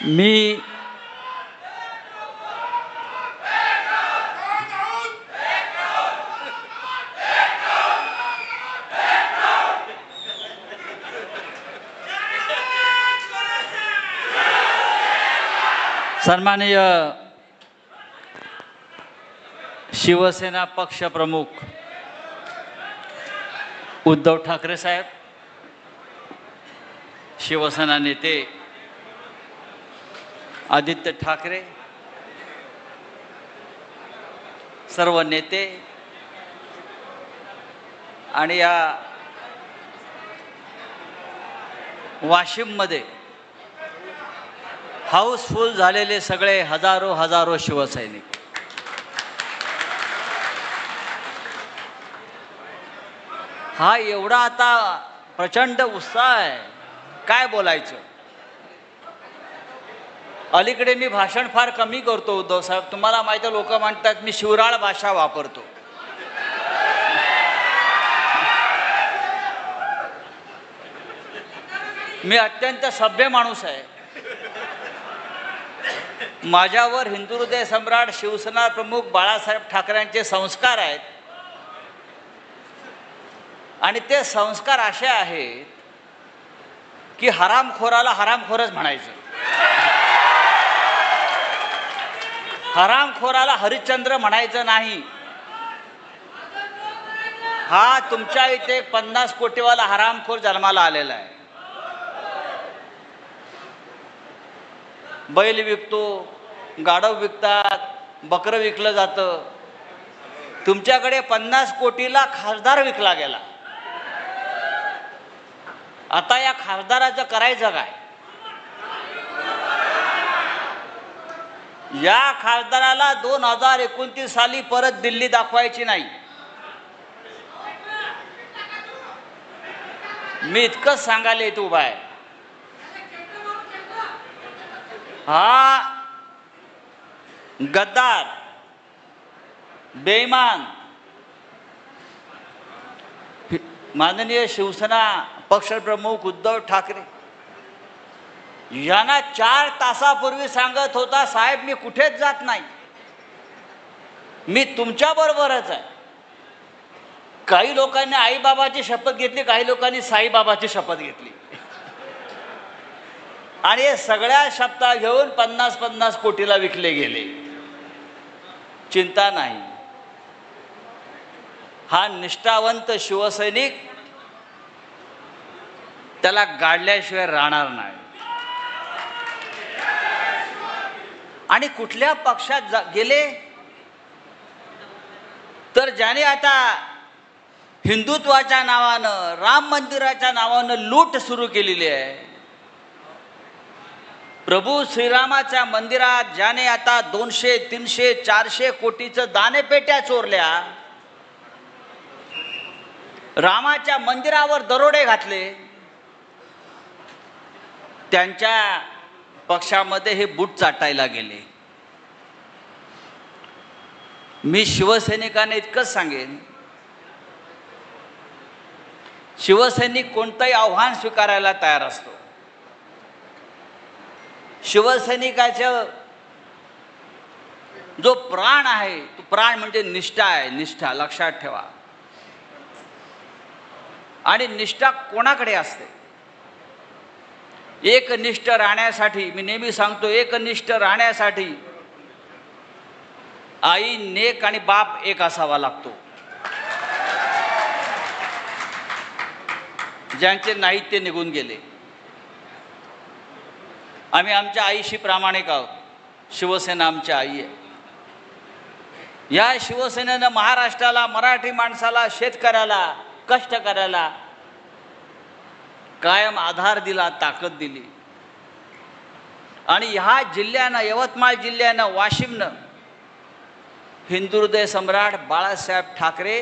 मी सन्माननीय शिवसेना पक्षप्रमुख उद्धव ठाकरे साहेब, शिवसेना नेते आदित्य ठाकरे, सर्व नेते आणि या वाशिममध्ये हाऊसफुल झालेले सगळे हजारो शिवसैनिक, हा एवढा आता प्रचंड उत्साह आहे, काय बोलायचं. अलीकडे मी भाषण फार कमी करतो उद्धव साहेब, तुम्हाला माहिती आहे. लोक म्हणतात मी शिवराळ भाषा वापरतो. मी अत्यंत सभ्य माणूस आहे. माझ्यावर हिंदू हृदय सम्राट शिवसेना प्रमुख बाळासाहेब ठाकरेंचे संस्कार आहेत आणि ते संस्कार असे आहेत की हरामखोराला हरामखोरच म्हणायचं, हरामखोराला हरिश्चंद्र म्हणायचं नाही. हा तुमच्या इथे 50 कोटीवाला हरामखोर जन्माला आलेला आहे. बैल विकतो, गाढव विकतात, बकरं विकलं जातं. तुमच्याकडे 50 कोटीला खासदार विकला गेला. आता या खासदाराचं करायचं काय? या खासदाराला 2029 साली परत दिल्ली दाखवायची नाही. मी इतकंच सांगायला इथं उभा आहे. हा गद्दार, बेईमान, माननीय शिवसेना पक्षप्रमुख उद्धव ठाकरे यांना 4 तासापूर्वी सांगत होता, साहेब मी कुठेच जात नाही, मी तुमच्या बरोबरच आहे. काही लोकांनी आईबाबाची शपथ घेतली, काही लोकांनी साईबाबाची शपथ घेतली आणि हे सगळ्या शपथा घेऊन 50 कोटीला विकले गेले. चिंता नाही. हा निष्ठावंत शिवसैनिक त्याला गाडल्याशिवाय राहणार नाही. आणि कुठल्या पक्षात गेले तर ज्याने आता हिंदुत्वाच्या नावानं, राम मंदिराच्या नावानं लूट सुरू केलेली आहे. प्रभू श्रीरामाच्या मंदिरात ज्याने आता 200, 300, 400 कोटीचं दानपेट्या चोरल्या, रामाच्या मंदिरावर दरोडे घातले, त्यांच्या पक्षामध्ये हे बूट चाटायला गेले. मी शिवसैनिकांना इतकंच सांगेन, शिवसैनिक कोणतंही आव्हान स्वीकारायला तयार असतो. शिवसैनिकाचा जो प्राण आहे तो प्राण म्हणजे निष्ठा आहे. निष्ठा लक्षात ठेवा. आणि निष्ठा कोणाकडे असते? एकनिष्ठ राहण्यासाठी, मी नेहमी सांगतो, एकनिष्ठ राहण्यासाठी आई नेक आणि बाप एक असावा लागतो. ज्यांचे नाहीत ते निघून गेले. आम्ही आमच्या आईशी प्रामाणिक आहोत. शिवसेना आमची आई आहे. या शिवसेनेनं महाराष्ट्राला, मराठी माणसाला, शेतकऱ्याला, कष्टकऱ्याला कायम आधार दिला, ताकद दिली. आणि ह्या जिल्ह्यानं, यवतमाळ जिल्ह्यानं, वाशिमनं हिंदू हृदय सम्राट बाळासाहेब ठाकरे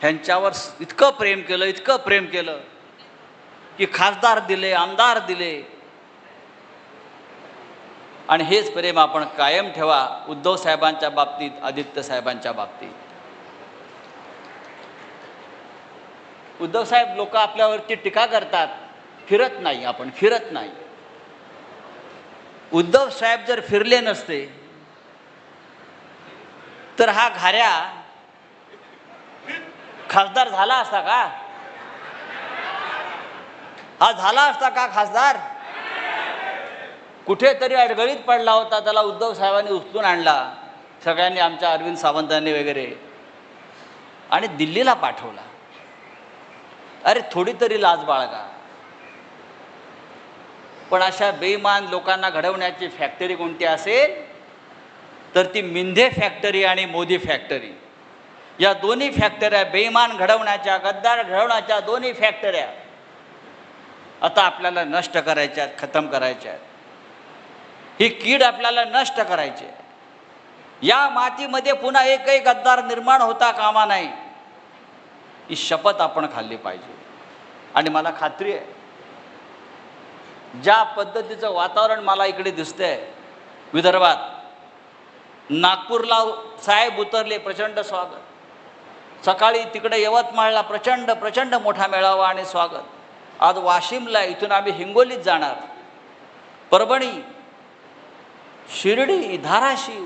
ह्यांच्यावर इतकं प्रेम केलं की खासदार दिले, आमदार दिले. आणि हेच प्रेम आपण कायम ठेवा उद्धव साहेबांच्या बाबतीत, आदित्य साहेबांच्या बाबतीत. उद्धव साहेब, लोक आपल्यावरती टीका करतात, फिरत नाही, आपण फिरत नाही. उद्धव साहेब जर फिरले नसते तर हा घाऱ्या खासदार झाला असता का? हा झाला असता का खासदार? कुठेतरी अडगळीत पडला होता, त्याला उद्धव साहेबांनी उचलून आणला, सगळ्यांनी, आमच्या अरविंद सावंतांनी वगैरे, आणि दिल्लीला पाठवला. अरे थोडी तरी लाज बाळगा. पण अशा बेईमान लोकांना घडवण्याची फॅक्टरी कोणती असेल तर ती मिंधे फॅक्टरी आणि मोदी फॅक्टरी. या दोन्ही फॅक्टऱ्या, बेईमान घडवण्याच्या, गद्दार घडवण्याच्या दोन्ही फॅक्टऱ्या आता आपल्याला नष्ट करायच्या आहेत, खतम करायच्या आहेत. ही कीड आपल्याला नष्ट करायची आहे. या मातीमध्ये पुन्हा एकही गद्दार निर्माण होता कामा नाही, ही शपथ आपण खाल्ली पाहिजे. आणि मला खात्री आहे, ज्या पद्धतीचं वातावरण मला इकडे दिसतंय विदर्भात, नागपूरला साहेब उतरले, प्रचंड स्वागत. सकाळी तिकडे यवतमाळला प्रचंड मोठा मेळावा आणि स्वागत. आज वाशिमला, इथून आम्ही हिंगोलीत जाणार, परभणी, शिर्डी, धाराशिव,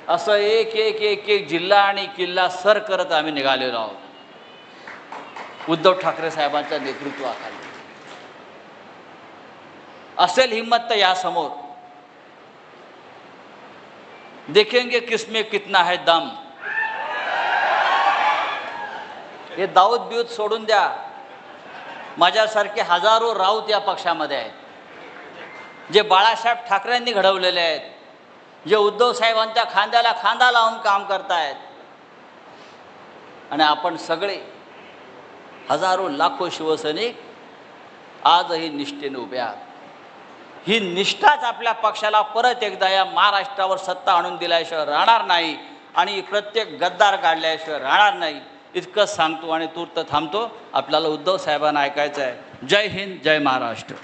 असं एक एक एक एक जिल्हा आणि किल्ला सर करत आम्ही निघालेलो आहोत उद्धव ठाकरे साहेबांच्या नेतृत्वाखाली. असेल हिम्मत तर यासमोर. देखेंगे किसमें कितना है दम. हे दाऊद बिऊद सोडून द्या. माझ्यासारखे हजारो राऊत या पक्षामध्ये आहेत, जे बाळासाहेब ठाकरेंनी घडवलेले आहेत, जे उद्धव साहेबांच्या खांद्याला खांदा लावून काम करतायत. आणि आपण सगळे हजारो लाखो शिवसैनिक आजही निष्ठेने उभे आहात. ही निष्ठाच आपल्या पक्षाला परत एकदा या महाराष्ट्रावर सत्ता आणून दिल्याशिवाय राहणार नाही, आणि प्रत्येक गद्दार काढल्याशिवाय राहणार नाही. इतकंच सांगतो आणि तूर्त थांबतो. आपल्याला उद्धव साहेबांना ऐकायचं आहे. जय हिंद, जय महाराष्ट्र.